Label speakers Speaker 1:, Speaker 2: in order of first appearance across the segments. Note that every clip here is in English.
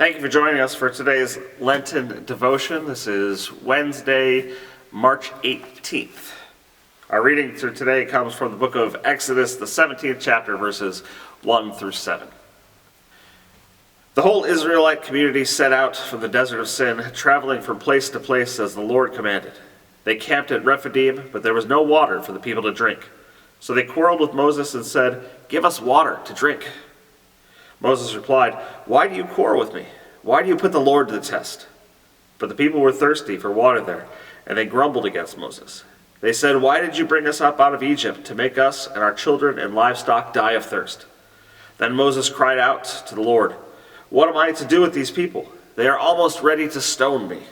Speaker 1: Thank you for joining us for today's Lenten Devotion. This is Wednesday, March 18th. Our reading for today comes from the book of Exodus, the 17th chapter, verses 1 through 7. The whole Israelite community set out from the desert of Sin, traveling from place to place as the Lord commanded. They camped at Rephidim, but there was no water for the people to drink. So they quarreled with Moses and said, "Give us water to drink." Moses replied, "Why do you quarrel with me? Why do you put the Lord to the test?" But the people were thirsty for water there, and they grumbled against Moses. They said, "Why did you bring us up out of Egypt to make us and our children and livestock die of thirst?" Then Moses cried out to the Lord, "What am I to do with these people? They are almost ready to stone me."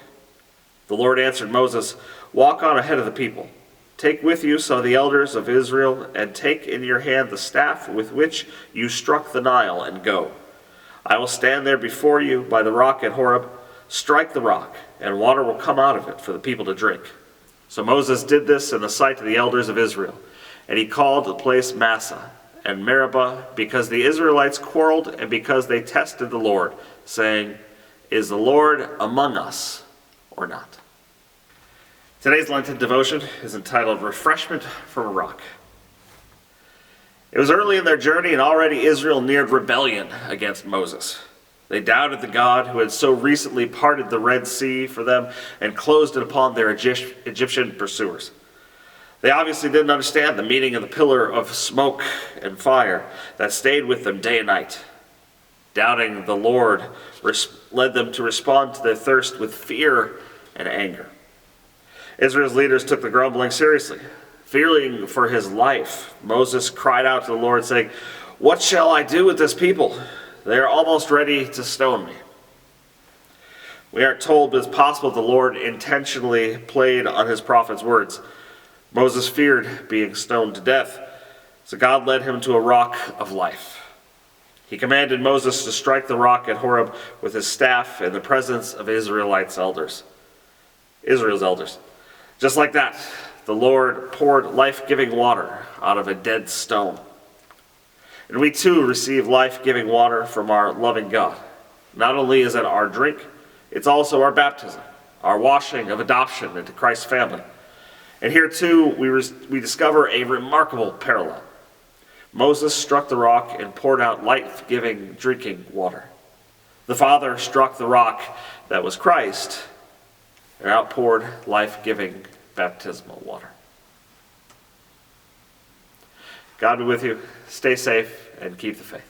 Speaker 1: The Lord answered Moses, "Walk on ahead of the people. Take with you some of the elders of Israel, and take in your hand the staff with which you struck the Nile, and go. I will stand there before you by the rock at Horeb. Strike the rock, and water will come out of it for the people to drink." So Moses did this in the sight of the elders of Israel, and he called the place Massah and Meribah, because the Israelites quarreled and because they tested the Lord, saying, "Is the Lord among us or not?" Today's Lenten devotion is entitled Refreshment from a Rock. It was early in their journey, and already Israel neared rebellion against Moses. They doubted the God who had so recently parted the Red Sea for them and closed it upon their Egyptian pursuers. They obviously didn't understand the meaning of the pillar of smoke and fire that stayed with them day and night. Doubting the Lord led them to respond to their thirst with fear and anger. Israel's leaders took the grumbling seriously. Fearing for his life, Moses cried out to the Lord, saying, "What shall I do with this people? They are almost ready to stone me." We aren't told, but it's possible the Lord intentionally played on his prophet's words. Moses feared being stoned to death, so God led him to a rock of life. He commanded Moses to strike the rock at Horeb with his staff in the presence of Israel's elders. Just like that, the Lord poured life-giving water out of a dead stone. And we too receive life-giving water from our loving God. Not only is it our drink, it's also our baptism, our washing of adoption into Christ's family. And here too, we discover a remarkable parallel. Moses struck the rock and poured out life-giving drinking water. The Father struck the rock that was Christ and outpoured life-giving baptismal water. God be with you. Stay safe and keep the faith.